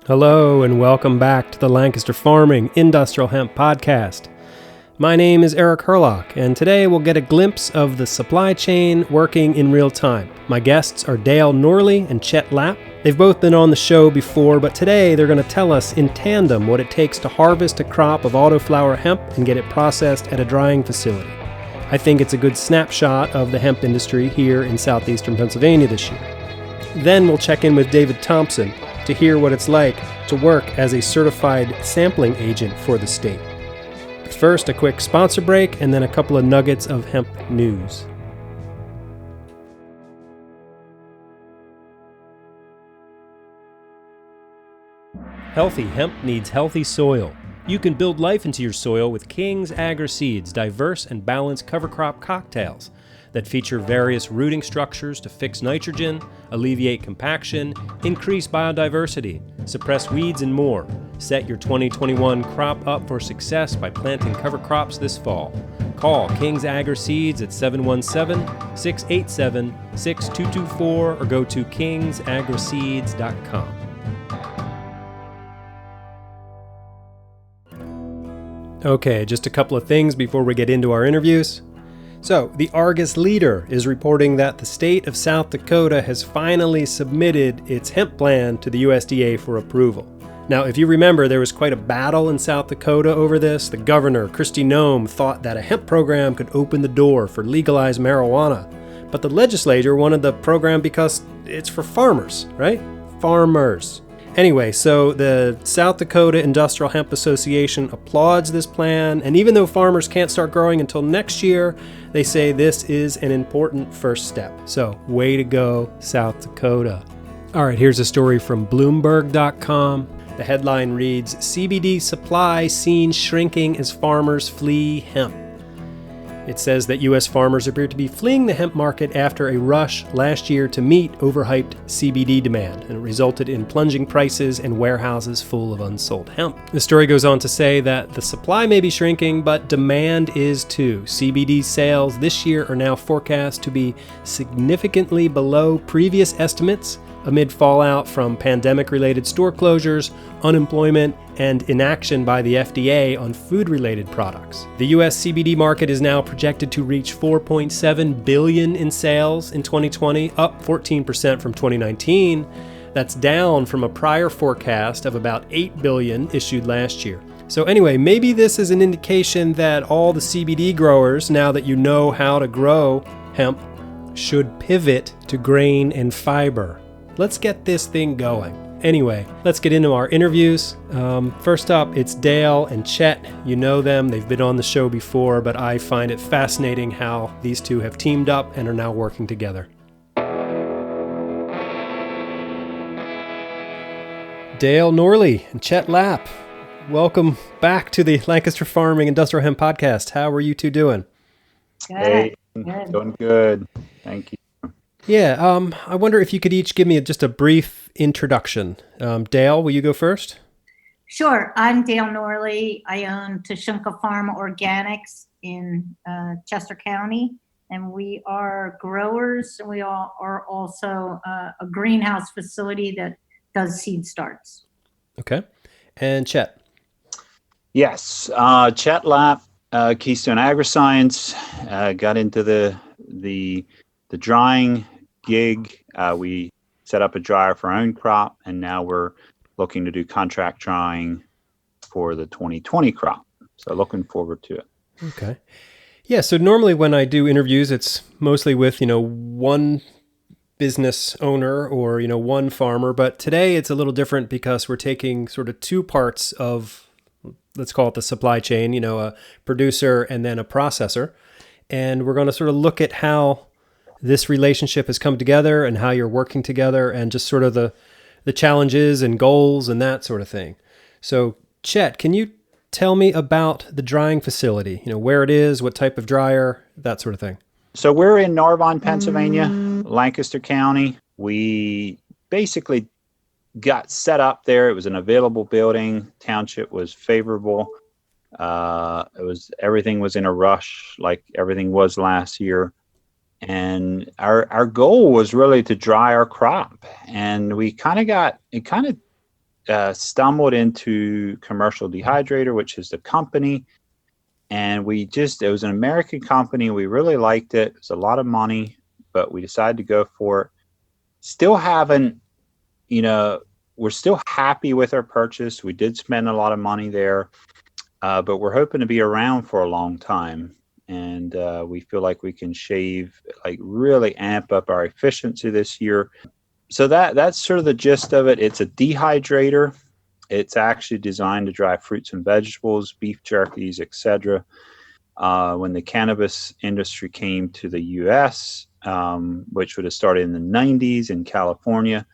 Hello and welcome back to the Lancaster Farming Industrial Hemp Podcast. My name is Eric Herlock, and today we'll get a glimpse of the supply chain working in real time. My guests are Dale Norley and Chet Lapp. They've both been on the show before, but today they're going to tell us in tandem what it takes to harvest a crop of autoflower hemp and get it processed at a drying facility. I think it's a good snapshot of the hemp industry here in southeastern Pennsylvania this year. Then we'll check in with David Thompson to hear what it's like to work as a certified sampling agent for the state. First, a quick sponsor break, and then a couple of nuggets of hemp news. Healthy hemp needs healthy soil. You can build life into your soil with King's Agri-Seeds' diverse and balanced cover crop cocktails that feature various rooting structures to fix nitrogen, alleviate compaction, increase biodiversity, suppress weeds, and more. Set your 2021 crop up for success by planting cover crops this fall. Call King's Agri-Seeds at 717-687-6224 or go to kingsagriseeds.com. Okay, just a couple of things before we get into our interviews. So, the Argus Leader is reporting that the state of South Dakota has finally submitted its hemp plan to the USDA for approval. Now, if you remember, there was quite a battle in South Dakota over this. The governor, Kristi Noem, thought that a hemp program could open the door for legalized marijuana. But the legislature wanted the program because it's for farmers, right? Farmers. Anyway, so the South Dakota Industrial Hemp Association applauds this plan, and even though farmers can't start growing until next year, they say this is an important first step. So, way to go, South Dakota. All right, here's a story from Bloomberg.com. The headline reads, CBD supply seen shrinking as farmers flee hemp. It says that U.S. farmers appear to be fleeing the hemp market after a rush last year to meet overhyped CBD demand, and it resulted in plunging prices and warehouses full of unsold hemp. The story goes on to say that the supply may be shrinking, but demand is too. CBD sales this year are now forecast to be significantly below previous estimates amid fallout from pandemic-related store closures, unemployment, and inaction by the FDA on food-related products. The U.S. CBD market is now projected to reach $4.7 billion in sales in 2020, up 14% from 2019. That's down from a prior forecast of about $8 billion issued last year. So anyway, maybe this is an indication that all the CBD growers, now that you know how to grow hemp, should pivot to grain and fiber. Let's get this thing going. Anyway, let's get into our interviews. First up, it's Dale and Chet. You know them. They've been on the show before, but I find it fascinating how these two have teamed up and are now working together. Dale Norley and Chet Lapp, welcome back to the Lancaster Farming Industrial Hemp Podcast. How are you two doing? Good. Hey, Good. doing good. Thank you. Yeah, I wonder if you could each give me just a brief introduction. Dale, will you go first? Sure. I'm Dale Norley. I own Tashunka Farm Organics in Chester County, and we are growers. And we are also a greenhouse facility that does seed starts. Okay. And Chet? Yes, Chet Lapp, Keystone Agriscience, got into the drying gig. We set up a dryer for our own crop, and now we're looking to do contract drying for the 2020 crop. So looking forward to it. Okay. Yeah, so normally when I do interviews, it's mostly with, one business owner or, one farmer. But today it's a little different because we're taking sort of two parts of, let's call it the supply chain, a producer and then a processor. And we're going to sort of look at how this relationship has come together and how you're working together and just sort of the challenges and goals and that sort of thing. So, Chet, can you tell me about the drying facility? Where it is, what type of dryer, that sort of thing. So we're in Narvon, Pennsylvania, Lancaster County. We basically got set up there. It was an available building. Township was favorable. Everything was in a rush, like everything was last year. And our goal was really to dry our crop. And we kind of stumbled into Commercial Dehydrator, which is the company. And it was an American company. We really liked it. It was a lot of money, but we decided to go for it. Still haven't, we're still happy with our purchase. We did spend a lot of money there, but we're hoping to be around for a long time. And we feel like we can really amp up our efficiency this year. So that's sort of the gist of it. It's a dehydrator. It's actually designed to dry fruits and vegetables, beef jerkies, etc. When the cannabis industry came to the U.S., which would have started in the 90s in California,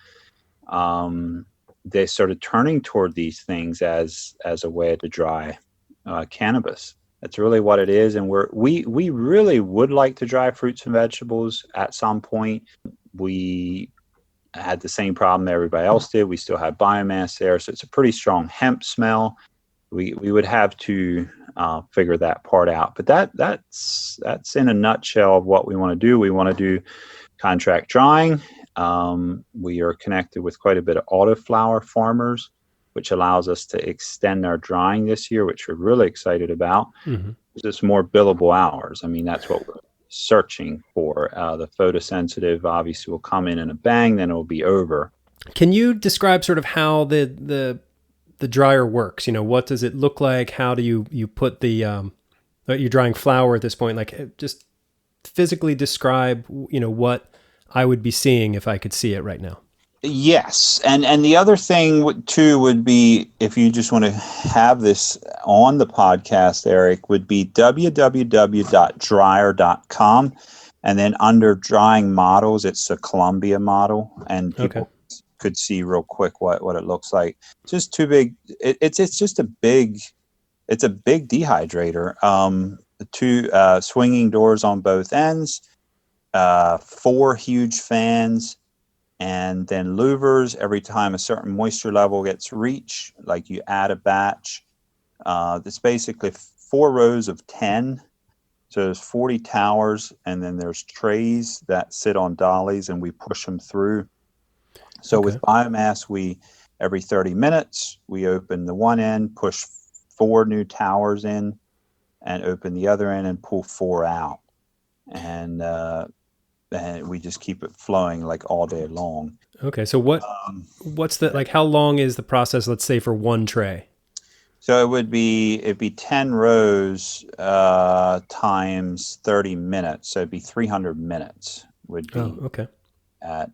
they started turning toward these things as a way to dry cannabis. That's really what it is. And we really would like to dry fruits and vegetables at some point. We had the same problem everybody else did. We still have biomass there, so it's a pretty strong hemp smell. We would have to figure that part out. But that's in a nutshell of what we want to do. We want to do contract drying. We are connected with quite a bit of autoflower farmers, which allows us to extend our drying this year, which we're really excited about. Mm-hmm. Just more billable hours. I mean, that's what we're searching for. The photosensitive obviously will come in a bang, then it'll be over. Can you describe sort of how the dryer works? What does it look like? How do you put you're drying flour at this point? Like, just physically describe, what I would be seeing if I could see it right now. Yes. And the other thing too would be, if you just want to have this on the podcast, Eric, would be www.dryer.com. And then under drying models, it's a Columbia model. And people could see real quick what it looks like. It's just too big. It's a big dehydrator. Two swinging doors on both ends, 4 huge fans, and then louvers every time a certain moisture level gets reached, like you add a batch. It's basically 4 rows of 10. So there's 40 towers, and then there's trays that sit on dollies, and we push them through. So with biomass, every 30 minutes, we open the one end, push 4 new towers in, and open the other end and pull 4 out. And we just keep it flowing like all day long. Okay. So what's how long is the process, let's say, for one tray? So it'd be 10 rows times 30 minutes. So it'd be 300 minutes would be at,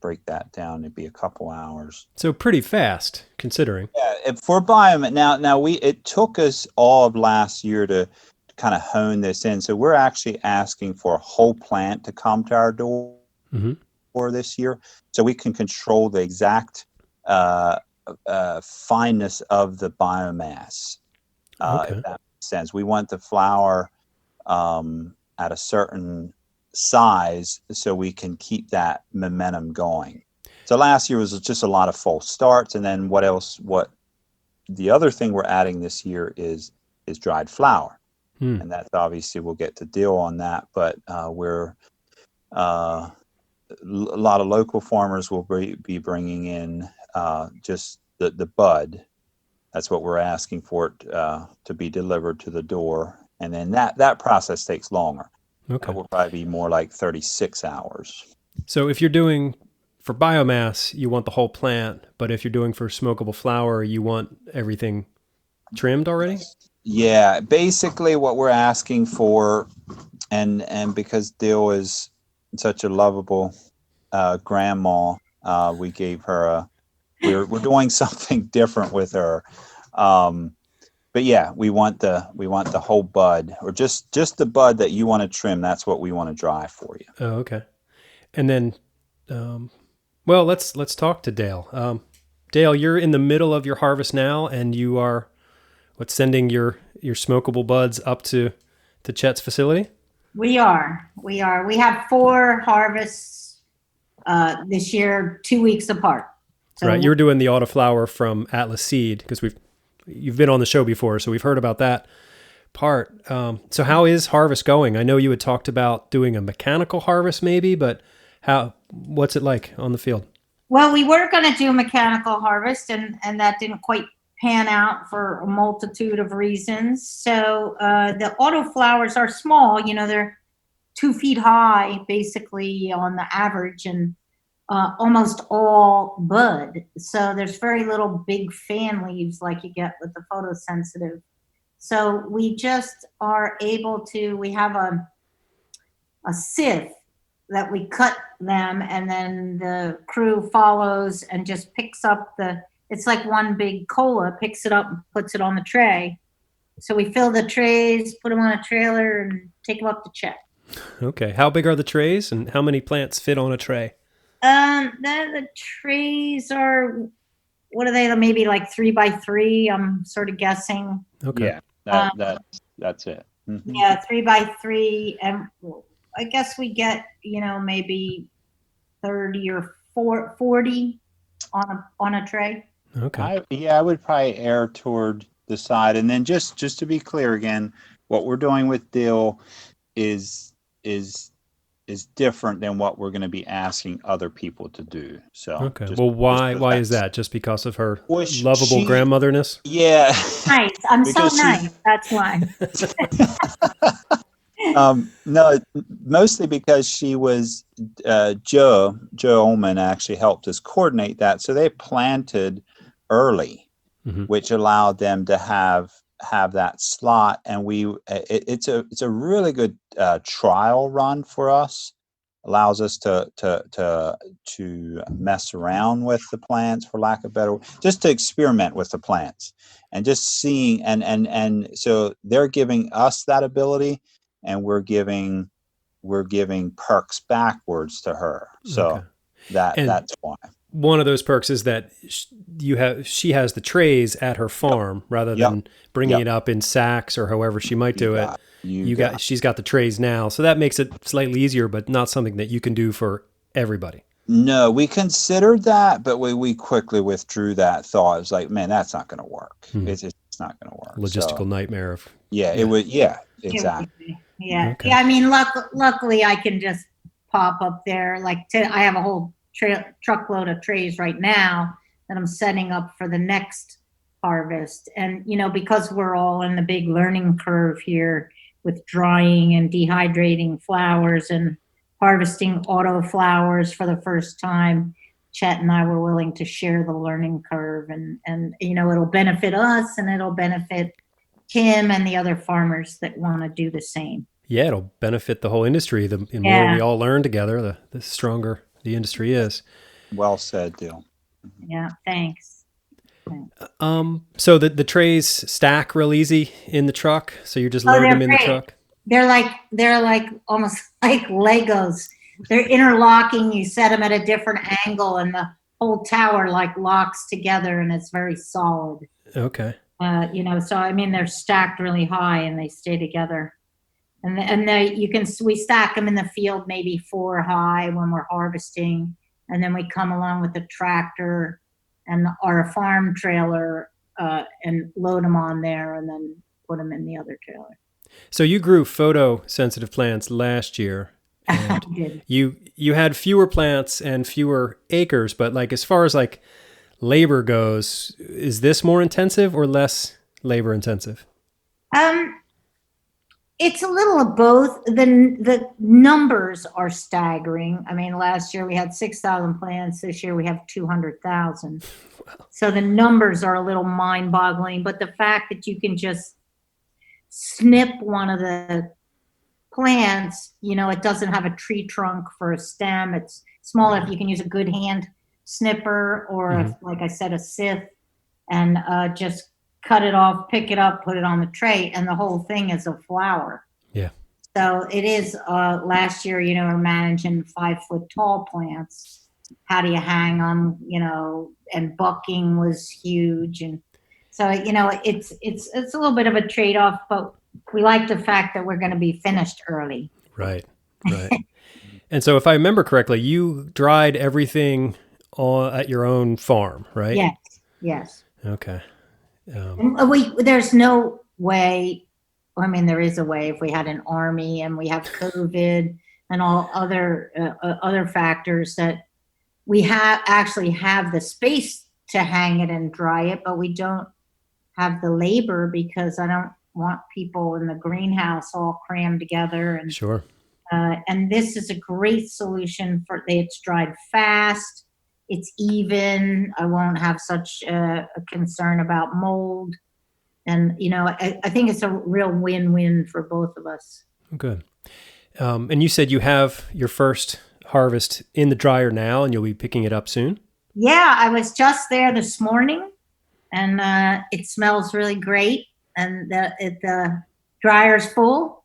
break that down. It'd be a couple hours. So pretty fast considering. Yeah. For biomass. Now it took us all of last year to kind of hone this in. So we're actually asking for a whole plant to come to our door for this year, so we can control the exact fineness of the biomass. If that makes sense. We want the flour at a certain size so we can keep that momentum going. So last year was just a lot of false starts. And then what the other thing we're adding this year is dried flour. And that's obviously, we'll get to deal on that, but we're a lot of local farmers will be bringing in just the bud. That's what we're asking for it to be delivered to the door, and then that process takes longer. It will probably be more like 36 hours. So if you're doing for biomass, you want the whole plant, but if you're doing for smokable flour, you want everything trimmed already? Yeah, basically what we're asking for, and because Dill is such a lovable grandma, we gave her we're doing something different with her. But yeah, we want the whole bud, or just the bud that you want to trim. That's what we want to dry for you. Oh, okay. And then, well, let's talk to Dale. Dale, you're in the middle of your harvest now, and you are sending your smokable buds up to Chet's facility? We are. We have 4 harvests this year, 2 weeks apart. So, right. You're doing the autoflower from Atlas Seed, because you've been on the show before, so we've heard about that part. So how is harvest going? I know you had talked about doing a mechanical harvest maybe, but what's it like on the field? Well, we were going to do mechanical harvest, and that didn't quite pan out for a multitude of reasons. So the autoflowers are small. They're 2 feet high, basically on the average, and almost all bud. So there's very little big fan leaves like you get with the photosensitive. So we just are able to. We have a sieve that we cut them, and then the crew follows and just picks up it's like one big cola, picks it up and puts it on the tray. So we fill the trays, put them on a trailer, and take them up to Chet. Okay. How big are the trays, and how many plants fit on a tray? The trays are, what are they? Maybe like 3x3. I'm sort of guessing. Okay. Yeah, that's it. Mm-hmm. Yeah, 3x3, and I guess we get, maybe 30 or 40 on a tray. Okay. I would probably err toward the side. And then just to be clear again, what we're doing with dill is different than what we're going to be asking other people to do. So okay. Well, why is that? Just because of her lovable she, grandmotherness? Yeah. Nice. I'm so nice. That's why. No, mostly because she was Joe Ullman actually helped us coordinate that. So they planted early, mm-hmm. which allowed them to have that slot. And it's a really good trial run for us. Allows us to mess around with the plants, for lack of better word, just to experiment with the plants and just seeing and so they're giving us that ability. And we're giving perks backwards to her, so okay. that's why. One of those perks is that she has the trays at her farm rather than bringing it up in sacks or however she might do it. She's got the trays now, so that makes it slightly easier, but not something that you can do for everybody. No, we considered that, but we quickly withdrew that thought. It was like, man, that's not going to work. Hmm. It's not going to work. Logistical nightmare of. It would. Yeah, exactly. Yeah. Okay. Yeah. I mean, luckily I can just pop up there. I have a whole truckload of trays right now that I'm setting up for the next harvest. And, because we're all in the big learning curve here with drying and dehydrating flowers and harvesting autoflowers for the first time, Chet and I were willing to share the learning curve, and it'll benefit us and it'll benefit Kim and the other farmers that want to do the same. Yeah, it'll benefit the whole industry. The more we all learn together, the stronger the industry is. Well said, Dil. Yeah, thanks. So the trays stack real easy in the truck. So you're just loading them in the truck. They're like almost like Legos. They're interlocking. You set them at a different angle, and the whole tower locks together, and it's very solid. Okay. So I mean, they're stacked really high, and they stay together. And we stack them in the field, maybe 4 high when we're harvesting, and then we come along with the tractor and our farm trailer and load them on there, and then put them in the other trailer. So you grew photosensitive plants last year. And you had fewer plants and fewer acres, but as far as labor goes, is this more intensive or less labor intensive? It's a little of both. The numbers are staggering. I mean, last year we had 6,000 plants. This year we have 200,000. Wow. So the numbers are a little mind-boggling. But the fact that you can just snip one of the plants, it doesn't have a tree trunk for a stem. It's small enough you can use a good hand snipper or, like I said, a sieve, and just cut it off, pick it up, put it on the tray, and the whole thing is a flower. Yeah. So it is. Last year, we're managing 5-foot tall plants. How do you hang them? And bucking was huge, and so it's a little bit of a trade-off, but we like the fact that we're going to be finished early. Right. And so, if I remember correctly, you dried everything at your own farm, right? Yes. Okay. There's no way. I mean, there is a way if we had an army and we have COVID and all other factors that we actually have the space to hang it and dry it, but we don't have the labor because I don't want people in the greenhouse all crammed together. And Sure. and this is a great solution for it's dried fast. It's even. I won't have such a concern about mold. And, I think it's a real win-win for both of us. Good. And you said you have your first harvest in the dryer now, and you'll be picking it up soon? Yeah, I was just there this morning, and it smells really great. And the dryer's full.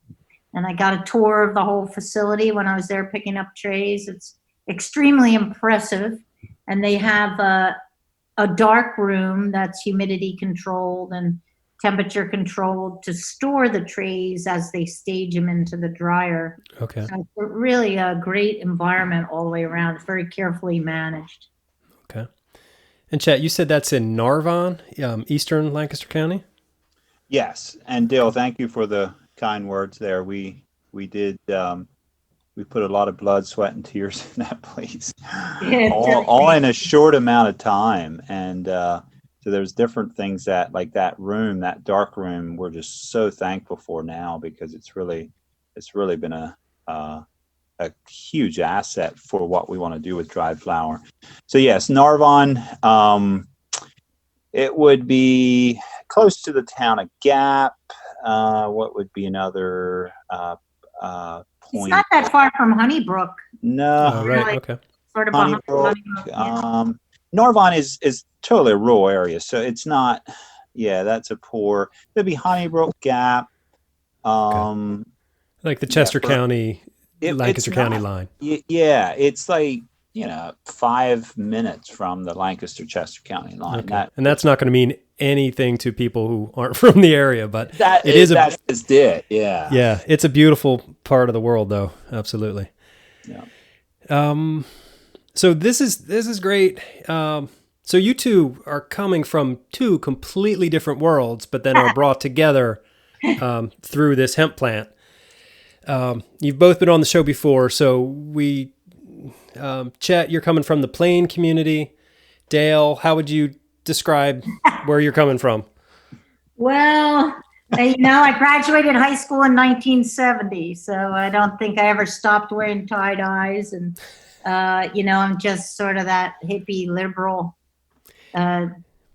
And I got a tour of the whole facility when I was there picking up trays. It's extremely impressive. And they have a dark room that's humidity controlled and temperature controlled to store the trays as they stage them into the dryer. Okay. So it's really a great environment all the way around. It's very carefully managed. Okay. And Chet, you said that's in Narvon, eastern Lancaster County? Yes. And Dale, thank you for the kind words there. We did, we put a lot of blood, sweat, and tears in that place, all in a short amount of time. And so there's different things that, like that room, that dark room, we're just so thankful for now, because it's really been a huge asset for what we want to do with dried flower. So yes, Narvon, it would be close to the town of Gap. What would be another point? It's not that far from Honeybrook. No. Oh, right. Okay. Sort of Honeybrook. yeah. Narvon is totally a rural area, so it's not. Yeah, that's a poor. There'd be Honeybrook, Gap. Okay. Like the Chester County, Lancaster County line. Yeah, it's like 5 minutes from the Lancaster-Chester County line. Okay. And that's not going to mean anything to people who aren't from the area, but that's it. Yeah. Yeah, it's a beautiful part of the world, though. Absolutely. Yeah. So this is great. So you two are coming from two completely different worlds, but then are brought together through this hemp plant. You've both been on the show before, so Chet, you're coming from the Plain community. Dale, how would you describe where you're coming from? Well, I graduated high school in 1970, so I don't think I ever stopped wearing tie-dyes. And, I'm just sort of that hippie liberal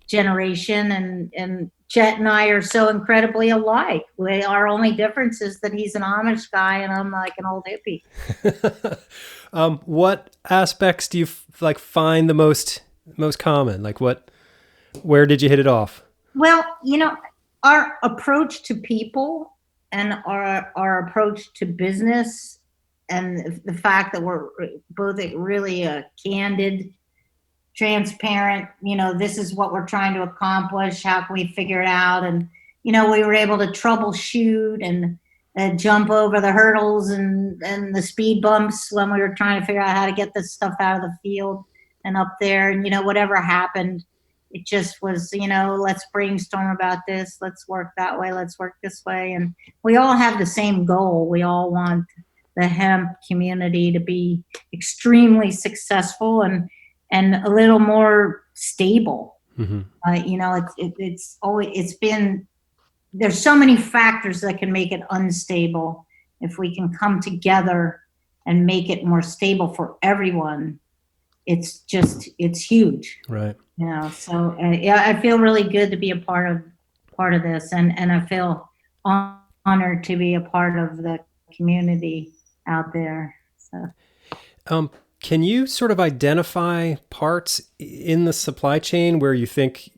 generation. And Chet and I are so incredibly alike. Our only difference is that he's an Amish guy and I'm like an old hippie. What aspects do you find the most common? Where did you hit it off? Well, our approach to people and our approach to business, and the fact that we're both really candid, transparent, this is what we're trying to accomplish. How can we figure it out? And, we were able to troubleshoot and jump over the hurdles and the speed bumps when we were trying to figure out how to get this stuff out of the field and up there. And, whatever happened, it just was, let's brainstorm about this. Let's work that way. Let's work this way. And we all have the same goal. We all want the hemp community to be extremely successful and a little more stable. Mm-hmm. It's been, there's so many factors that can make it unstable. If we can come together and make it more stable for everyone, it's huge. Right. So I feel really good to be a part of this, and I feel honored to be a part of the community out there. So, can you sort of identify parts in the supply chain where you think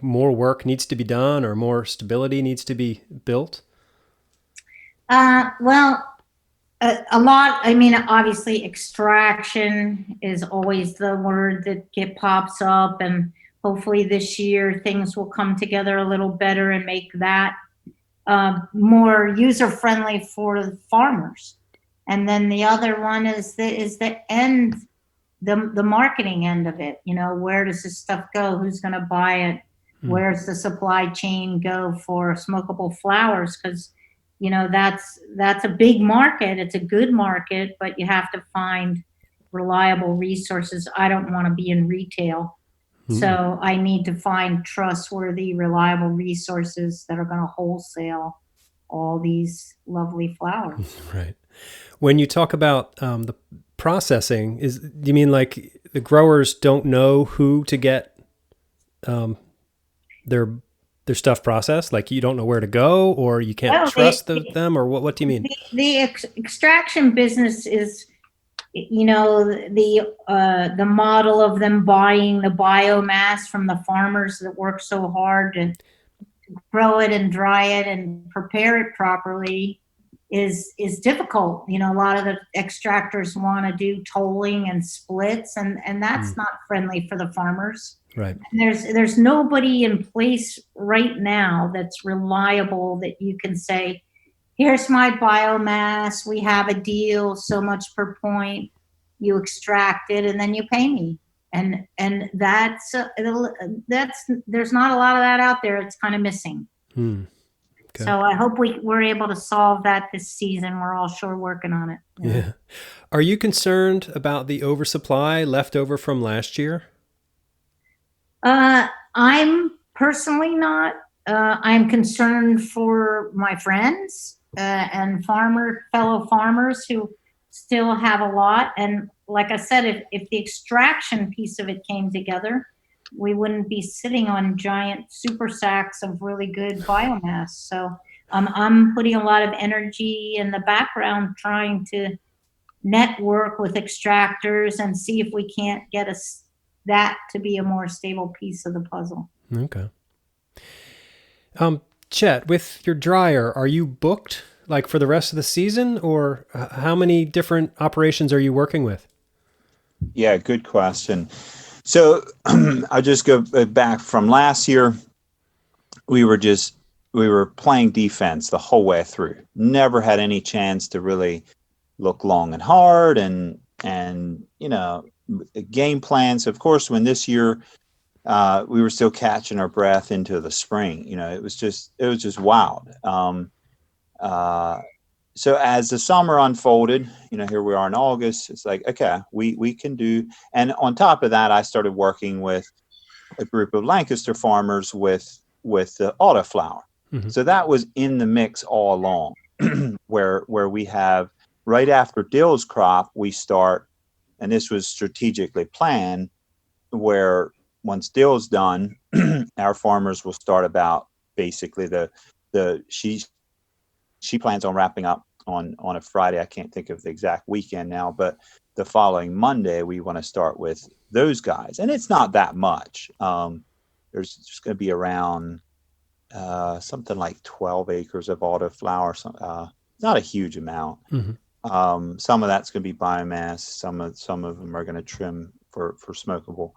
more work needs to be done or more stability needs to be built? Well, a lot. I mean, obviously, extraction is always the word that pops up, and hopefully this year things will come together a little better and make that more user friendly for the farmers. And then the other one is the end, the marketing end of it. Where does this stuff go? Who's going to buy it? Where's the supply chain go for smokable flowers? Because that's a big market. It's a good market, but you have to find reliable resources. I don't want to be in retail. So I need to find trustworthy, reliable resources that are going to wholesale all these lovely flowers. Right. When you talk about the processing, do you mean like the growers don't know who to get their stuff processed? Like you don't know where to go, or you can't trust them, or what do you mean? The extraction business is, the model of them buying the biomass from the farmers that work so hard to grow it and dry it and prepare it properly is difficult. A lot of the extractors want to do tolling and splits, and that's not friendly for the farmers. Right. And there's nobody in place right now that's reliable that you can say, here's my biomass, we have a deal, so much per point, you extract it, and then you pay me. And that's there's not a lot of that out there. It's kind of missing. Okay. So I hope we're able to solve that this season. We're all sure working on it. Yeah. Are you concerned about the oversupply left over from last year? I'm personally not. I'm concerned for my friends and fellow farmers who still have a lot. And like I said, if the extraction piece of it came together, we wouldn't be sitting on giant super sacks of really good biomass. So I'm putting a lot of energy in the background trying to network with extractors and see if we can't get that to be a more stable piece of the puzzle. Okay. Chet, with your dryer, are you booked like for the rest of the season, or how many different operations are you working with? Yeah, good question. So I'll just go back from last year. We were playing defense the whole way through. Never had any chance to really look long and hard and game plans. Of course, when this year we were still catching our breath into the spring, it was just wild. So as the summer unfolded, here we are in August, it's like, okay, we can do. And on top of that, I started working with a group of Lancaster farmers with the autoflower. Mm-hmm. So that was in the mix all along where we have right after dill's crop, we start, and this was strategically planned, where once dill's done, our farmers will start about basically she plans on wrapping up on a Friday. I can't think of the exact weekend now, but the following Monday, we want to start with those guys. And it's not that much. There's just going to be around something like 12 acres of autoflower. Not a huge amount. Mm-hmm. Some of that's going to be biomass. Some of them are going to trim for smokable.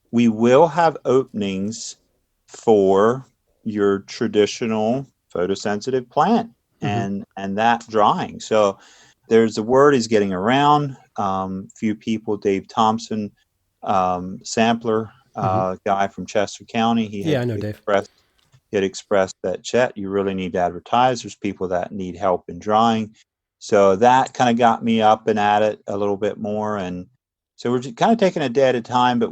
We will have openings for your traditional photosensitive plant. Mm-hmm. and that drying. So there's the word is getting around. Few people, Dave Thompson, sampler, guy from Chester County. I know Dave. He had expressed that, Chet, you really need to advertise. There's people that need help in drying. So that kind of got me up and at it a little bit more. And so we're just kind of taking a day at a time, but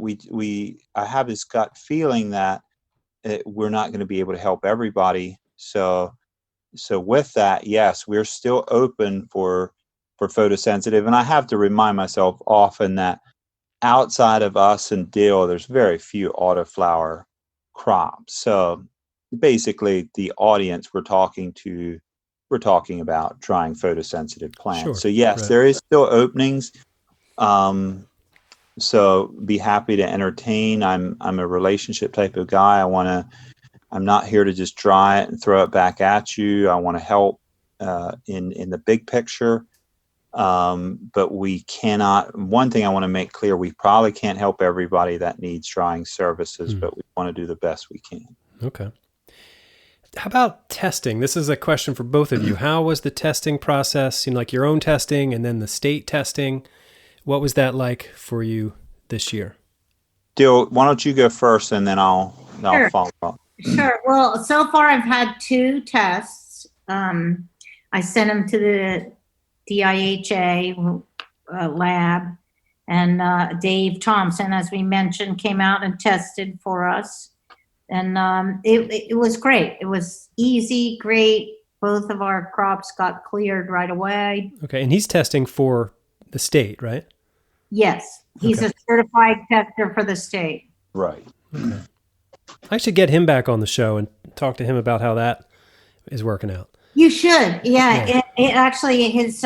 I have this gut feeling that we're not going to be able to help everybody. So with that, yes, we're still open for photosensitive. And I have to remind myself often that outside of us and dill, there's very few autoflower crops. So basically the audience we're talking about drying photosensitive plants. Sure. So yes, right. There is still openings. So be happy to entertain. I'm a relationship type of guy. I'm not here to just dry it and throw it back at you. I want to help in the big picture. But we cannot. One thing I want to make clear, we probably can't help everybody that needs drying services, but we want to do the best we can. Okay. How about testing? This is a question for both of you. How was the testing process? Seemed like your own testing and then the state testing. What was that like for you this year? Dill, why don't you go first and then I'll follow up. Sure. Well, so far I've had 2 tests. I sent them to the DIHA lab, And Dave Thompson, as we mentioned, came out and tested for us. And it was great. It was easy, great. Both of our crops got cleared right away. Okay, and he's testing for the state, right? Yes, he's Okay. a certified tester for the state. Right. Okay. I should get him back on the show and talk to him about how that is working out. You should, yeah. Yeah. It actually, his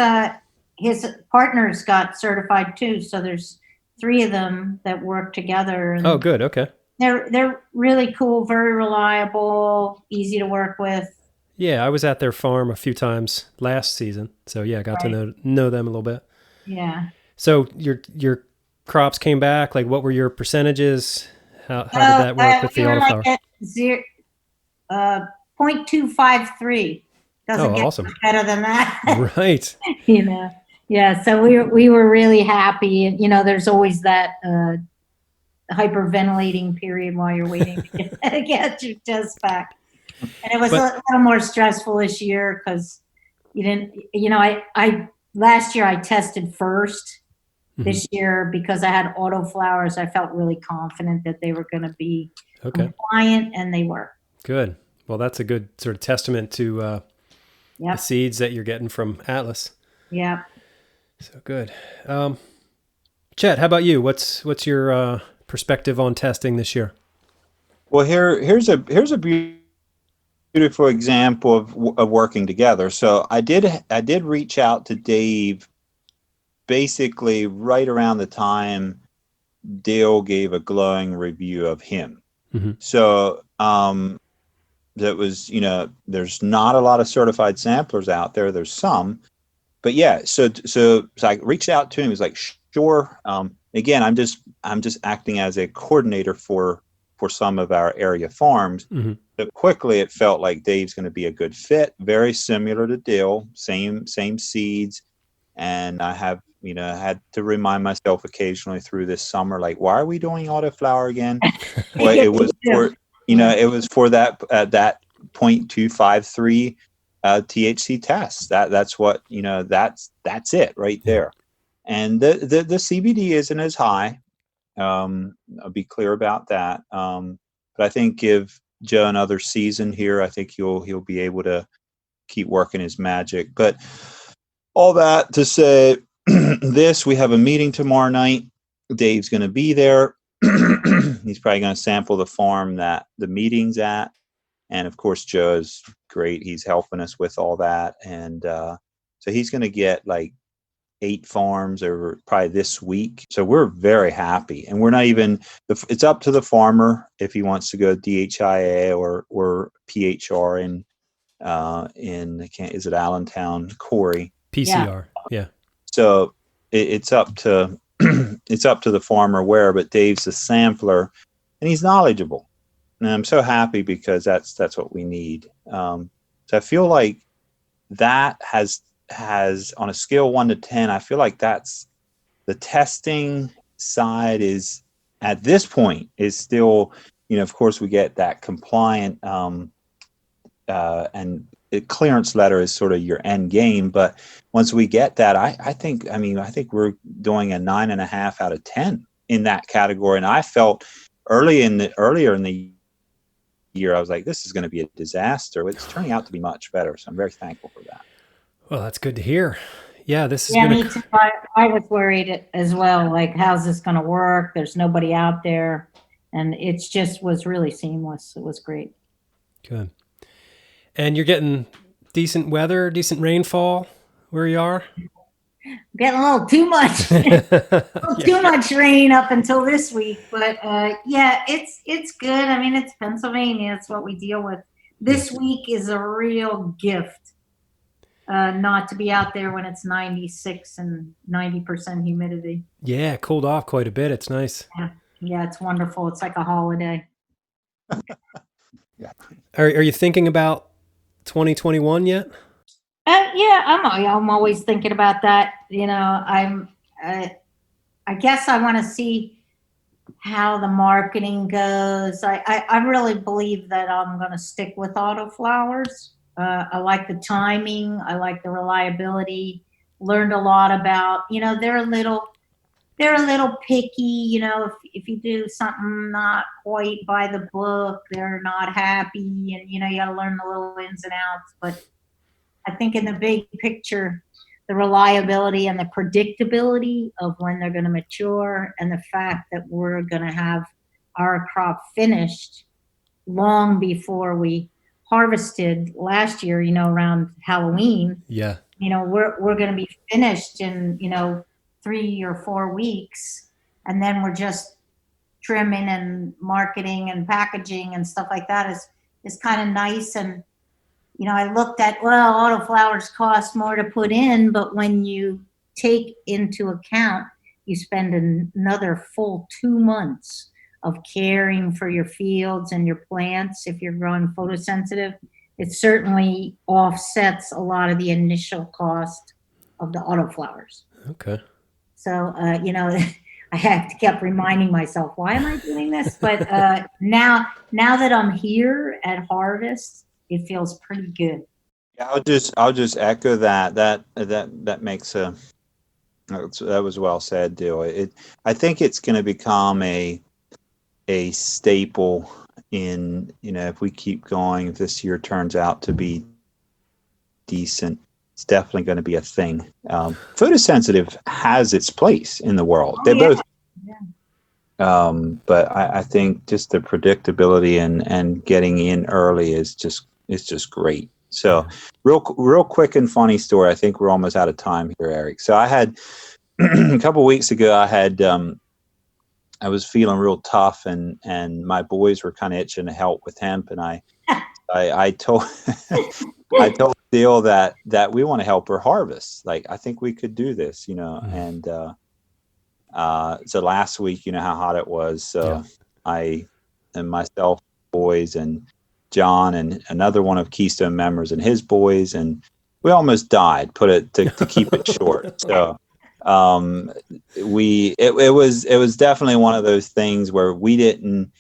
partners got certified too. So there's 3 of them that work together. And Oh, good. Okay. they're really cool, very reliable, easy to work with. Yeah, I was at their farm a few times last season, so yeah, I got Right. to know them a little bit. Yeah. So your crops came back. Like, what were your percentages? How did that work with the we were autoflower? like at 0.253. Doesn't Oh, get awesome. much better than that. Right. You know. Yeah, so we were really happy. And, there's always that hyperventilating period while you're waiting to get your test back. And it was a little more stressful this year because you didn't, I last year I tested first. This year, because I had autoflowers, I felt really confident that they were going to be compliant, and they were. Good. Well, that's a good sort of testament to the Yep. seeds that you're getting from Atlas. Yeah. So good. Chet, how about you? What's your perspective on testing this year? Well, here's a beautiful example of working together. So I did reach out to Dave basically right around the time Dale gave a glowing review of him. Mm-hmm. So that was, there's not a lot of certified samplers out there. There's some, but yeah. So I reached out to him. He was like, sure. Again, I'm just acting as a coordinator for some of our area farms. Mm-hmm. But quickly it felt like Dave's going to be a good fit. Very similar to Dale, same seeds. And I have, had to remind myself occasionally through this summer, like, why are we doing autoflower again? Well, it was for, it was for that 0.253 THC test. That's what, that's it right there. And the CBD isn't as high. I'll be clear about that. But I think give Joe another season here. I think he'll be able to keep working his magic. But all that to say, we have a meeting tomorrow night. Dave's going to be there. He's probably going to sample the farm that the meeting's at. And of course, Joe's great. He's helping us with all that. And so he's going to get like 8 farms over probably this week. So we're very happy. And we're not even, it's up to the farmer if he wants to go DHIA or PHR in is it Allentown, Corey? PCR. Yeah. So it's up to the farmer where, but Dave's a sampler and he's knowledgeable. And I'm so happy because that's what we need. So I feel like that has on a scale 1 to 10, I feel like that's the testing side is at this point is still, of course we get that compliant and the clearance letter is sort of your end game. But once we get that, I think we're doing a 9.5 out of 10 in that category. And I felt earlier in the year, I was like, this is going to be a disaster. It's turning out to be much better. So I'm very thankful for that. Well, that's good to hear. Yeah, this is me too. I was worried as well. Like, how's this going to work? There's nobody out there. And it just was really seamless. It was great. Good. And you're getting decent weather, decent rainfall where you are? Getting a little too much. Too much rain up until this week. But yeah, it's good. I mean, it's Pennsylvania. It's what we deal with. This week is a real gift. Not to be out there when it's 96 and 90% humidity. Yeah, cooled off quite a bit. It's nice. Yeah, it's wonderful. It's like a holiday. Yeah. Are you thinking about 2021 yet? Yeah, I'm always thinking about that. I guess I want to see how the marketing goes. I really believe that I'm going to stick with autoflowers. I like the timing. I like the reliability. Learned a lot about, they're they're a little picky, if you do something not quite by the book, they're not happy, and you got to learn the little ins and outs. But I think in the big picture, the reliability and the predictability of when they're going to mature, and the fact that we're going to have our crop finished long before we harvested last year, around Halloween. Yeah. We're going to be finished in, 3 or 4 weeks, and then we're just trimming and marketing and packaging and stuff like that is kind of nice. And I looked at, well, autoflowers cost more to put in, but when you take into account you spend another full 2 months of caring for your fields and your plants, if you're growing photosensitive, it certainly offsets a lot of the initial cost of the autoflowers. Okay. So, I have to keep reminding myself, why am I doing this? But now that I'm here at harvest, it feels pretty good. Yeah, I'll just echo that. That makes that was well said, Dill. I think it's going to become a staple in, if we keep going, if this year turns out to be decent, it's definitely going to be a thing. Photosensitive has its place in the world. They both. Yeah. But I think just the predictability and getting in early is just great. So real quick and funny story. I think we're almost out of time here, Eric. So I had a couple of weeks ago, I was feeling real tough, and my boys were kind of itching to help with hemp, and I told I told Dale that we want to help her harvest. Like, I think we could do this, and so last week, how hot it was. So I and myself, boys, and John, and another one of Keystone members and his boys, and we almost died. To keep it short. So it was definitely one of those things where we didn't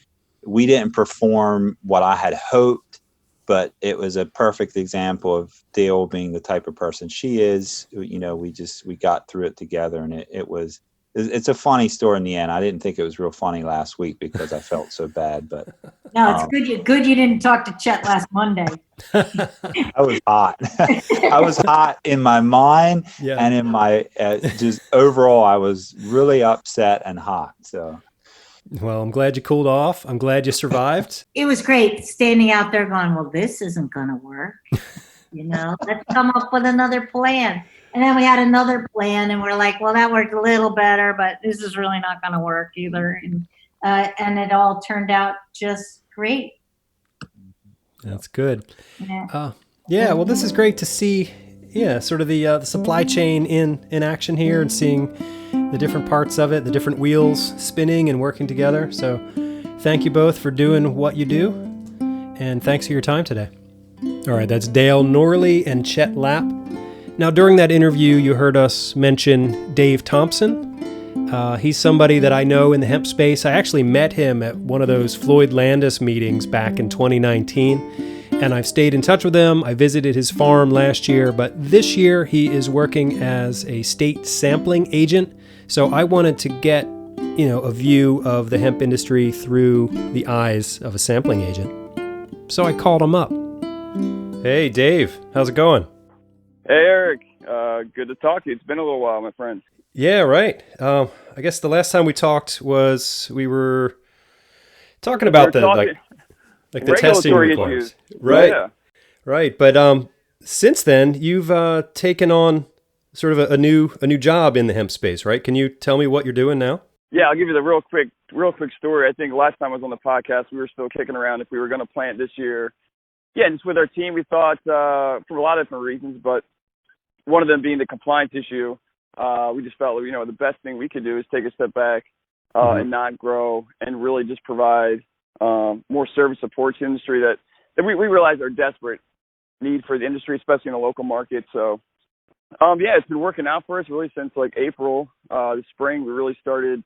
perform what I had hoped, but it was a perfect example of Dale being the type of person she is. We got through it together, and it's a funny story in the end. I didn't think it was real funny last week because I felt so bad, but no, it's good you didn't talk to Chet last Monday. I was hot. I was hot in my mind, and in my just overall, I was really upset and hot. So, well, I'm glad you cooled off. I'm glad you survived. It was great standing out there going, well, this isn't going to work. Let's come up with another plan. And then we had another plan, and we're like, well, that worked a little better, but this is really not going to work either. And it all turned out just great. That's good. Yeah. Well, this is great to see. Yeah, sort of the supply chain in action here, and seeing the different parts of it, the different wheels spinning and working together. So, thank you both for doing what you do, and thanks for your time today. All right, that's Dale Norley and Chet Lapp. Now, during that interview, you heard us mention Dave Thompson. He's somebody that I know in the hemp space. I actually met him at one of those Floyd Landis meetings back in 2019, and I've stayed in touch with him. I visited his farm last year, but this year he is working as a state sampling agent. So I wanted to get, a view of the hemp industry through the eyes of a sampling agent. So I called him up. Hey, Dave, how's it going? Hey, Eric. Good to talk to you. It's been a little while, my friend. Yeah, right. I guess the last time we talked we were talking about the testing requirements. Right. Yeah. Right. But since then, you've taken on sort of a new job in the hemp space, right? Can you tell me what you're doing now? Yeah, I'll give you the real quick story. I think last time I was on the podcast, we were still kicking around if we were going to plant this year. Yeah, just with our team, we thought for a lot of different reasons, but one of them being the compliance issue. We just felt, the best thing we could do is take a step back and not grow, and really just provide more service support to the industry that we realize are desperate need for the industry, especially in the local market. So, it's been working out for us really since like April. This spring, we really started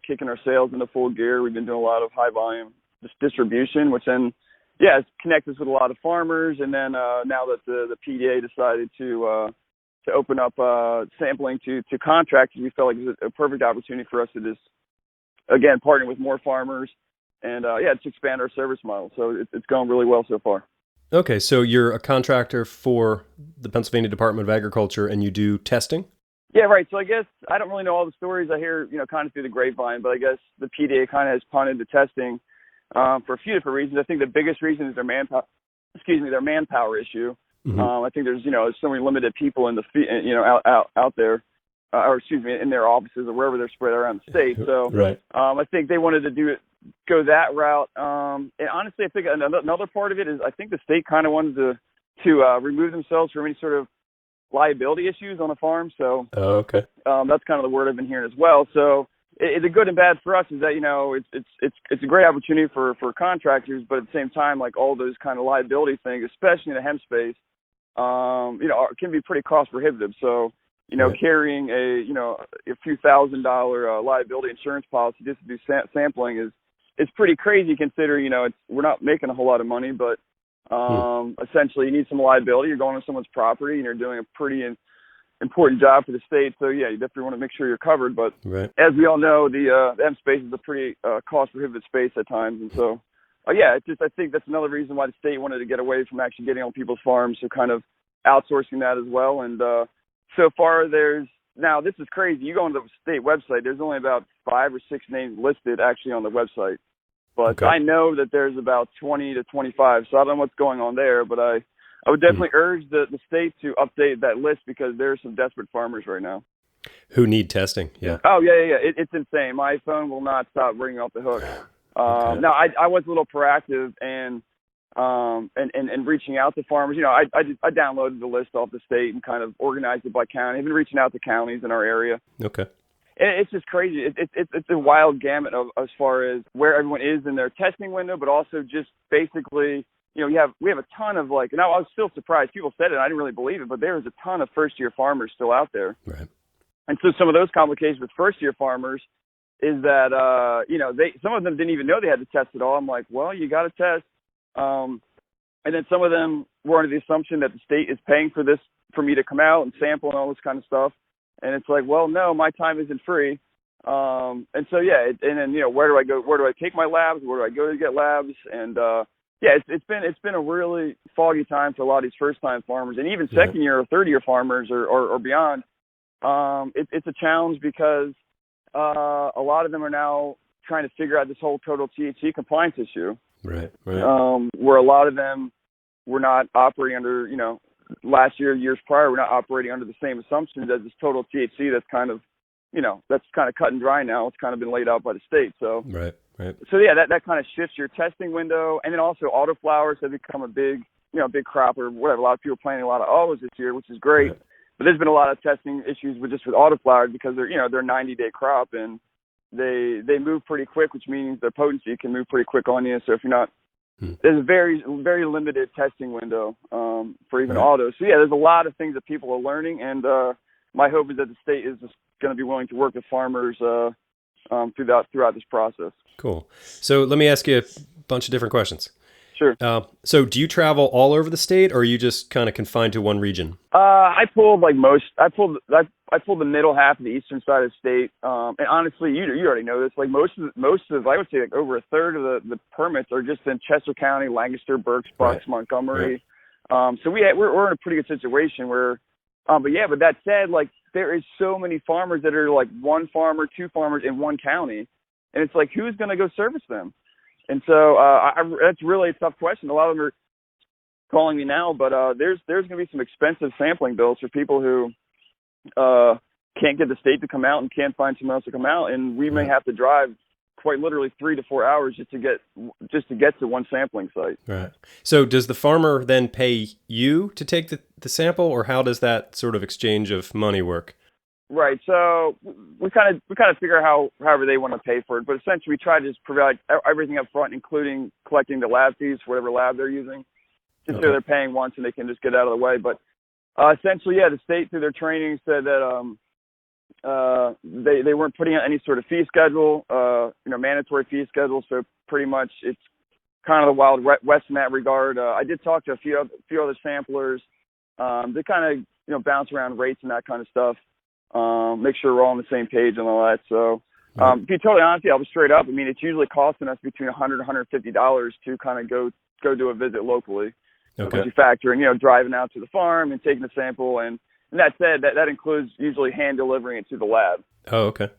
kicking our sales into full gear. We've been doing a lot of high volume distribution, which then, it's connected us with a lot of farmers. And then now that the PDA decided to to open up sampling to contractors, we felt like it was a perfect opportunity for us to just, again, partner with more farmers and, to expand our service model. So it's going really well so far. Okay, so you're a contractor for the Pennsylvania Department of Agriculture, and you do testing? Yeah, right. So I guess I don't really know all the stories. I hear, kind of through the grapevine, but I guess the PDA kind of has punted the testing for a few different reasons. I think the biggest reason is their manpower issue. Mm-hmm. I think there's, so many limited people in the, out there, in their offices or wherever they're spread around the state. So right. I think they wanted to go that route. And honestly, I think another part of it is I think the state kind of wanted to remove themselves from any sort of liability issues on a farm. So okay. That's kind of the word I've been hearing as well. So the good and bad for us is that, it's a great opportunity for contractors, but at the same time, like all those kind of liability things, especially in the hemp space, can be pretty cost prohibitive. So, right. Carrying a few $1,000 liability insurance policy just to do sampling is pretty crazy considering, we're not making a whole lot of money, but essentially you need some liability. You're going on someone's property and you're doing a pretty important job for the state. So yeah, you definitely want to make sure you're covered. But right. as we all know, the hemp space is a pretty cost prohibitive space at times. And so, I think that's another reason why the state wanted to get away from actually getting on people's farms. So kind of outsourcing that as well. And so far now this is crazy. You go on the state website, there's only about 5 or 6 names listed actually on the website. But okay. I know that there's about 20 to 25. So I don't know what's going on there, but I would definitely urge the state to update that list because there are some desperate farmers right now. Who need testing, yeah. Oh, yeah. It's insane. My phone will not stop ringing off the hook. Okay. Now, I was a little proactive and reaching out to farmers. I downloaded the list off the state and kind of organized it by county. I've been reaching out to counties in our area. Okay. It's just crazy. It's a wild gamut of as far as where everyone is in their testing window, but also just basically, we have a ton of and I was still surprised. People said it, and I didn't really believe it, but there is a ton of first-year farmers still out there. Right. And so some of those complications with first-year farmers is that, some of them didn't even know they had to test at all. I'm like, well, you got to test. And then some of them were under the assumption that the state is paying for this, for me to come out and sample and all this kind of stuff. And it's like, well, no, my time isn't free. And so, and then, where do I go? Where do I take my labs? Where do I go to get labs? And, it's been a really foggy time for a lot of these first-time farmers, and even second-year or third-year farmers or beyond. It's a challenge because a lot of them are now trying to figure out this whole total THC compliance issue. Right. Where a lot of them were not operating under, last year, years prior, we're not operating under the same assumptions as this total THC that's kind of cut and dry now. It's kind of been laid out by the state. So right. So yeah, that kind of shifts your testing window, and then also autoflowers have become a big crop or whatever. A lot of people are planting a lot of autos this year, which is great. Right. But there's been a lot of testing issues with autoflowers because they're 90-day crop and they move pretty quick, which means their potency can move pretty quick on you. So if you're not, there's a very, very limited testing window for even autos. So yeah, there's a lot of things that people are learning, and my hope is that the state is just going to be willing to work with farmers throughout this process. Cool. So let me ask you a bunch of different questions. Sure. So do you travel all over the state, or are you just kind of confined to one region? I pulled I pulled the middle half of the eastern side of the state. And honestly, you already know this. Like most of I would say over a third of the permits are just in Chester County, Lancaster, Berks, Bucks, right. Montgomery. Right. So we're in a pretty good situation where. But that said, there is so many farmers that are one farmer, 2 farmers in one county, and it's who's going to go service them? And so that's really a tough question. A lot of them are calling me now, but there's going to be some expensive sampling bills for people who can't get the state to come out and can't find someone else to come out, and we may have to drive quite literally 3 to 4 hours just to get to one sampling site. Right. So does the farmer then pay you to take the sample, or how does that sort of exchange of money work? Right. So we kind of figure out however they want to pay for it, but essentially we try to just provide everything up front, including collecting the lab fees for whatever lab they're using, just so they're paying once and they can just get out of the way. But essentially, the state through their training said that they weren't putting out any sort of fee schedule, mandatory fee schedule. So pretty much it's kind of the Wild West in that regard. I did talk to a few other samplers to kind of bounce around rates and that kind of stuff. Make sure we're all on the same page and all that. So, to be totally honest, I'll be straight up. I mean, it's usually costing us between $100 and $150 to kind of go do a visit locally. Okay. Once you factor in, driving out to the farm and taking a sample, and that said, that includes usually hand delivering it to the lab. Oh, okay.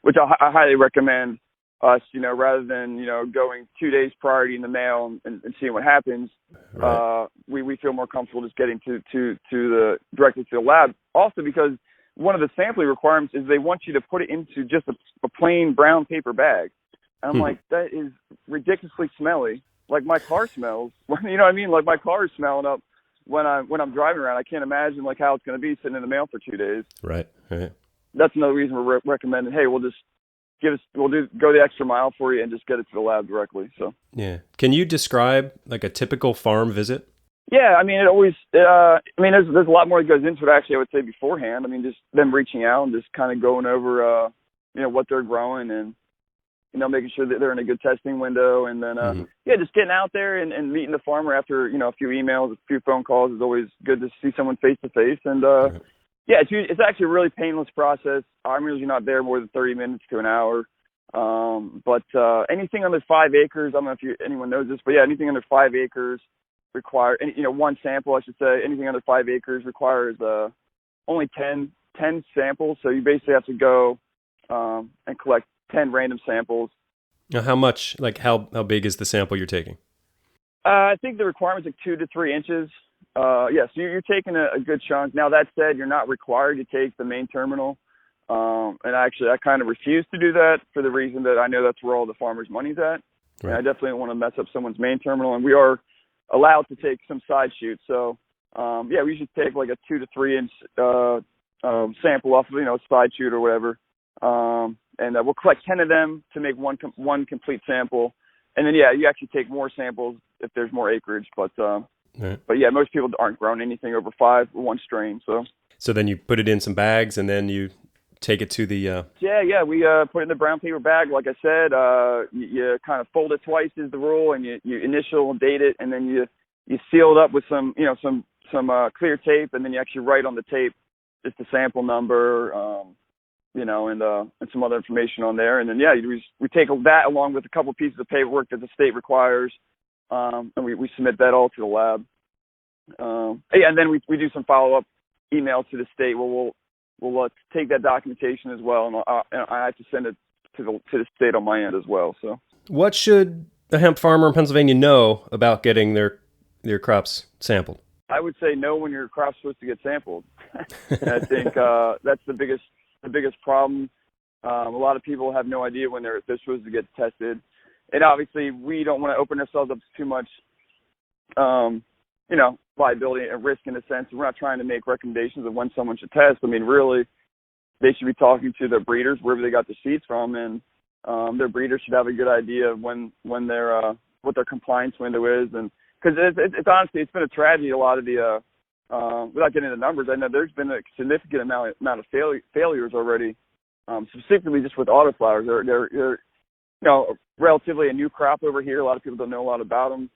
Which I highly recommend us, rather than, going 2 days prior to in the mail and seeing what happens. Right. We feel more comfortable just getting directly to the lab. Also because one of the sampling requirements is they want you to put it into just a plain brown paper bag. And I'm like, that is ridiculously smelly. Like my car smells. You know what I mean? Like my car is smelling up when I'm driving around. I can't imagine like how it's going to be sitting in the mail for 2 days. Right. That's another reason we're recommending, hey, we'll just go the extra mile for you and just get it to the lab directly. So yeah. Can you describe like a typical farm visit? Yeah, I mean, there's a lot more that goes into it, actually, I would say beforehand. I mean, just them reaching out and just kind of going over, what they're growing and, making sure that they're in a good testing window. And then, just getting out there and meeting the farmer after, a few emails, a few phone calls is always good to see someone face to face. And, it's actually a really painless process. I'm usually not there more than 30 minutes to an hour. But anything under 5 acres, I don't know if anyone knows this, but yeah, anything under 5 acres require, one sample, I should say. Anything under 5 acres requires only 10 samples. So you basically have to go and collect 10 random samples. Now, how much, like how big is the sample you're taking? I think the requirement's like 2 to 3 inches. So you're taking a good chunk. Now, that said, you're not required to take the main terminal. And actually, I kind of refuse to do that for the reason that I know that's where all the farmers' money's at. Right. And I definitely don't want to mess up someone's main terminal. And we are allowed to take some side shoots. So, we should take like a 2 to 3 inch sample off of, a side shoot or whatever. And we'll collect 10 of them to make one complete sample. And then, you actually take more samples if there's more acreage. But most people aren't growing anything over 5 or 1 strain. So then you put it in some bags and then you take it to the... we put it in the brown paper bag. Like I said, you kind of fold it twice is the rule, and you initial date it, and then you seal it up with some clear tape, and then you actually write on the tape just the sample number, and some other information on there. And then, we take that along with a couple pieces of paperwork that the state requires, and we submit that all to the lab. And then we do some follow-up email to the state where we'll take that documentation as well, and I have to send it to the state on my end as well. So, what should a hemp farmer in Pennsylvania know about getting their crops sampled? I would say know when your crop's supposed to get sampled. And I think that's the biggest problem. A lot of people have no idea when they're supposed to get tested, and obviously we don't want to open ourselves up to too much, liability and risk in a sense. We're not trying to make recommendations of when someone should test. I mean, really, they should be talking to their breeders wherever they got their seeds from, and their breeders should have a good idea of when their what their compliance window is. And because it's honestly, it's been a tragedy. A lot of the without getting into numbers, I know there's been a significant amount of failures already, specifically just with autoflowers. They're relatively a new crop over here. A lot of people don't know a lot about them.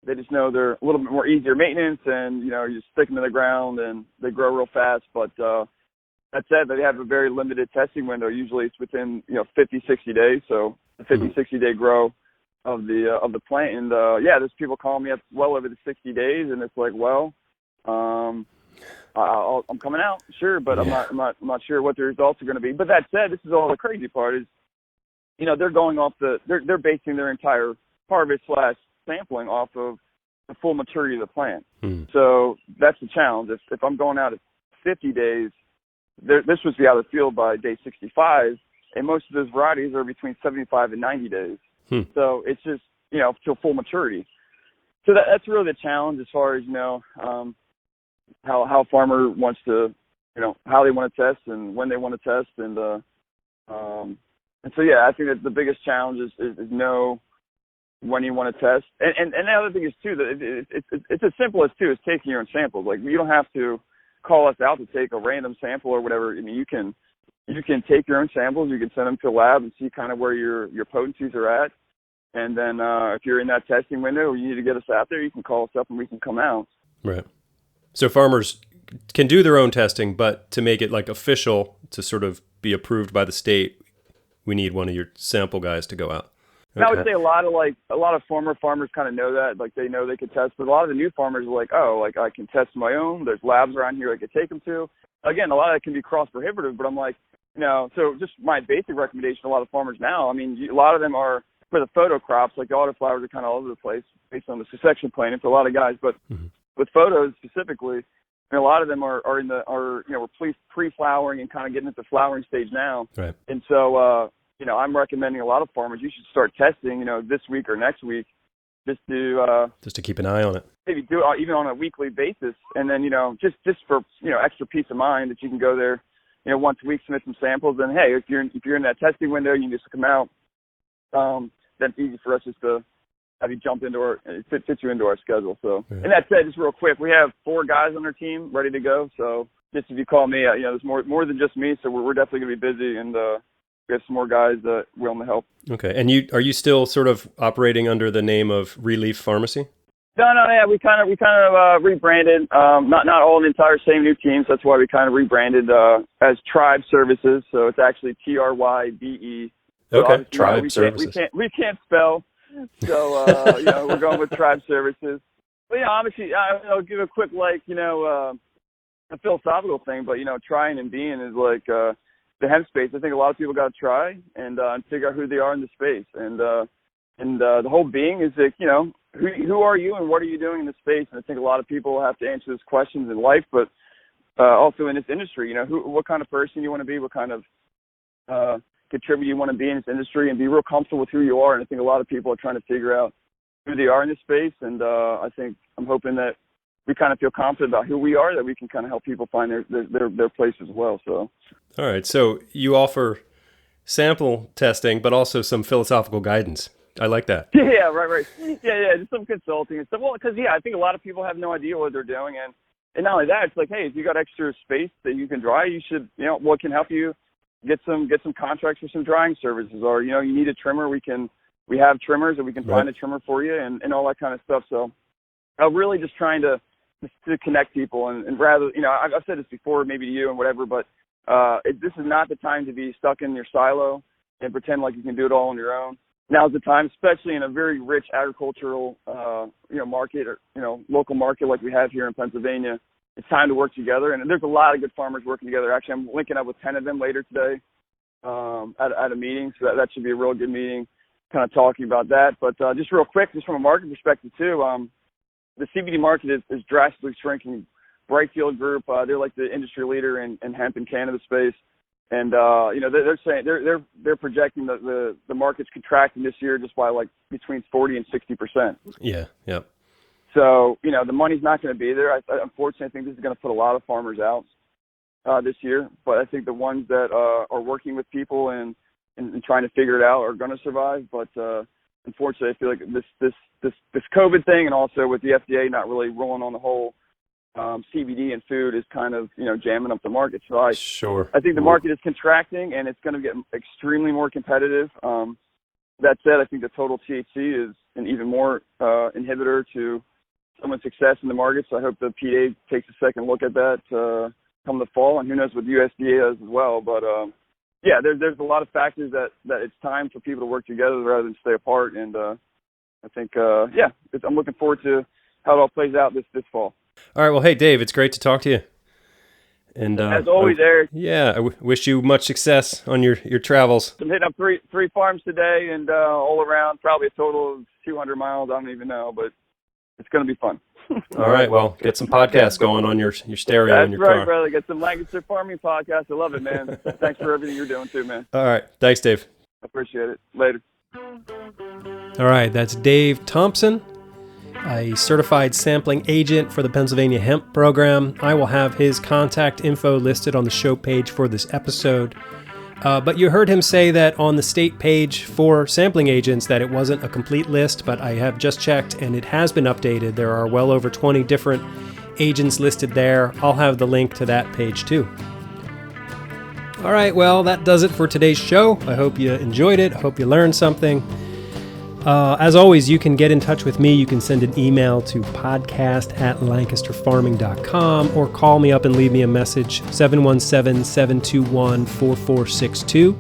They just know they're a little bit more easier maintenance, and you stick them in the ground and they grow real fast. But that said, they have a very limited testing window. Usually it's within 50, 60 days. So the 50, 60 day grow of the plant. And there's people calling me up well over the 60 days, and it's like, well, I'm coming out, sure, but yeah. I'm not sure what the results are going to be. But that said, this is all the crazy part is, they're going off they're basing their entire harvest / sampling off of the full maturity of the plant. So that's the challenge. If I'm going out at 50 days, this was be out of the field by day 65, and most of those varieties are between 75 and 90 days. So it's just, to full maturity. So that's really the challenge as far as, how a farmer wants to, how they want to test and when they want to test. And so, I think that the biggest challenge is know when you want to test. And the other thing is, too, that it's as simple as, too, as taking your own samples. Like, you don't have to call us out to take a random sample or whatever. I mean, you can take your own samples. You can send them to a lab and see kind of where your potencies are at. And then if you're in that testing window or you need to get us out there, you can call us up and we can come out. Right. So farmers can do their own testing, but to make it like official, to sort of be approved by the state, we need one of your sample guys to go out. And I would say a lot of former farmers kind of know that, like they know they could test, but a lot of the new farmers are like, oh, like I can test my own. There's labs around here I could take them to. Again, a lot of that can be cross prohibitive, but I'm like, so just my basic recommendation to a lot of farmers now, I mean, a lot of them are for the photo crops, like the autoflowers are kind of all over the place based on the succession planning for a lot of guys, but with photos specifically, a lot of them are we're pre-flowering and kind of getting at the flowering stage now. Right. And so, I'm recommending a lot of farmers, you should start testing, this week or next week, just to keep an eye on it. Maybe do it even on a weekly basis. And then, just for, extra peace of mind that you can go there, once a week, submit some samples. And hey, if you're in that testing window, you can just come out. Then it's easy for us just to have you jump into fit you into our schedule. So, And that said, just real quick, we have 4 guys on our team ready to go. So just if you call me, there's more than just me. So we're definitely going to be busy, and we have some more guys willing to help. Okay. And are you still sort of operating under the name of Relief Pharmacy? No, yeah, we kind of rebranded. Not all the entire same new teams. That's why we kind of rebranded as Trybe Services. So it's actually Trybe. So okay, Trybe Services. We can't spell, so we're going with Trybe Services. But obviously, I'll give a quick a philosophical thing. But trying and being is like the hemp space. I think a lot of people got to try and figure out who they are in the space. And the whole being is that who are you and what are you doing in the space? And I think a lot of people have to answer those questions in life, but also in this industry. What kind of person you want to be, what kind of contributor you want to be in this industry, and be real comfortable with who you are. And I think a lot of people are trying to figure out who they are in this space. And I'm hoping that we kind of feel confident about who we are, that we can kind of help people find their place as well. So, all right. So you offer sample testing, but also some philosophical guidance. I like that. Yeah, right. Yeah, just some consulting and stuff. Well, because I think a lot of people have no idea what they're doing, and not only that, it's like, hey, if you got extra space that you can dry, you should, what can help you get some contracts for some drying services, or you need a trimmer, we have trimmers, and we can find a trimmer for you, and all that kind of stuff. So I'm really just trying to connect people, and rather, I've said this before, maybe to you and whatever, but this is not the time to be stuck in your silo and pretend like you can do it all on your own. Now's the time, especially in a very rich agricultural, market, or local market like we have here in Pennsylvania. It's time to work together, and there's a lot of good farmers working together. Actually, I'm linking up with 10 of them later today at a meeting, so that should be a real good meeting, kind of talking about that. But just real quick, just from a market perspective too, the CBD market is drastically shrinking. Brightfield Group, they're like the industry leader in hemp and cannabis space. And they're saying they're projecting that the market's contracting this year just by like between 40 and 60%. Yeah. So the money's not going to be there. Unfortunately, I think this is going to put a lot of farmers out this year. But I think the ones that are working with people and trying to figure it out are going to survive. But unfortunately, I feel like this COVID thing, and also with the FDA not really rolling on the whole CBD and food, is kind of jamming up the market. So I think the market is contracting, and it's going to get extremely more competitive. That said, I think the total THC is an even more inhibitor to someone's success in the market. So I hope the PA takes a second look at that come the fall, and who knows what the USDA does as well. But there's a lot of factors that it's time for people to work together rather than stay apart. And I think I'm looking forward to how it all plays out this fall. All right. Well, hey, Dave, it's great to talk to you. And as always, Eric. Yeah, I wish you much success on your travels. I'm hitting up three farms today, and all around, probably a total of 200 miles. I don't even know, but it's going to be fun. All right. Well, get some podcasts going on your stereo in your car. That's right, brother. Get some Lancaster farming podcasts. I love it, man. Thanks for everything you're doing too, man. All right. Thanks, Dave. I appreciate it. Later. All right. That's Dave Thompson, a certified sampling agent for the Pennsylvania Hemp Program. I will have his contact info listed on the show page for this episode. But you heard him say that on the state page for sampling agents that it wasn't a complete list, but I have just checked and it has been updated. There are well over 20 different agents listed there. I'll have the link to that page too. All right, well, that does it for today's show. I hope you enjoyed it. I hope you learned something. As always, you can get in touch with me. You can send an email to podcast@lancasterfarming.com or call me up and leave me a message, 717-721-4462.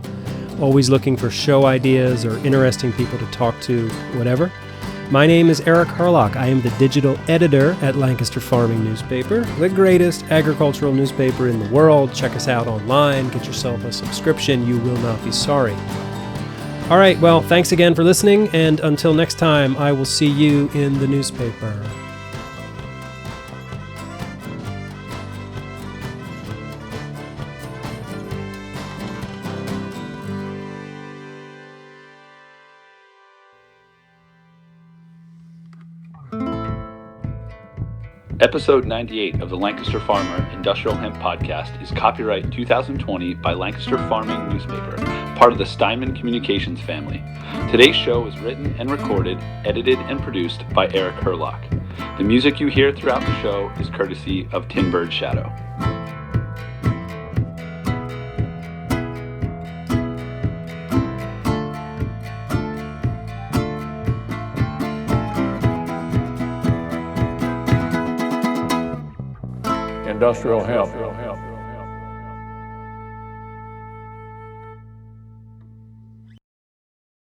Always looking for show ideas or interesting people to talk to, whatever. My name is Eric Herlock. I am the digital editor at Lancaster Farming Newspaper, the greatest agricultural newspaper in the world. Check us out online. Get yourself a subscription. You will not be sorry. All right, well, thanks again for listening, and until next time, I will see you in the newspaper. Episode 98 of the Lancaster Farmer Industrial Hemp Podcast is copyright 2020 by Lancaster Farming Newspaper, part of the Steinman Communications family. Today's show was written and recorded, edited, and produced by Eric Herlock. The music you hear throughout the show is courtesy of Tinbird Shadow. Industrial hemp.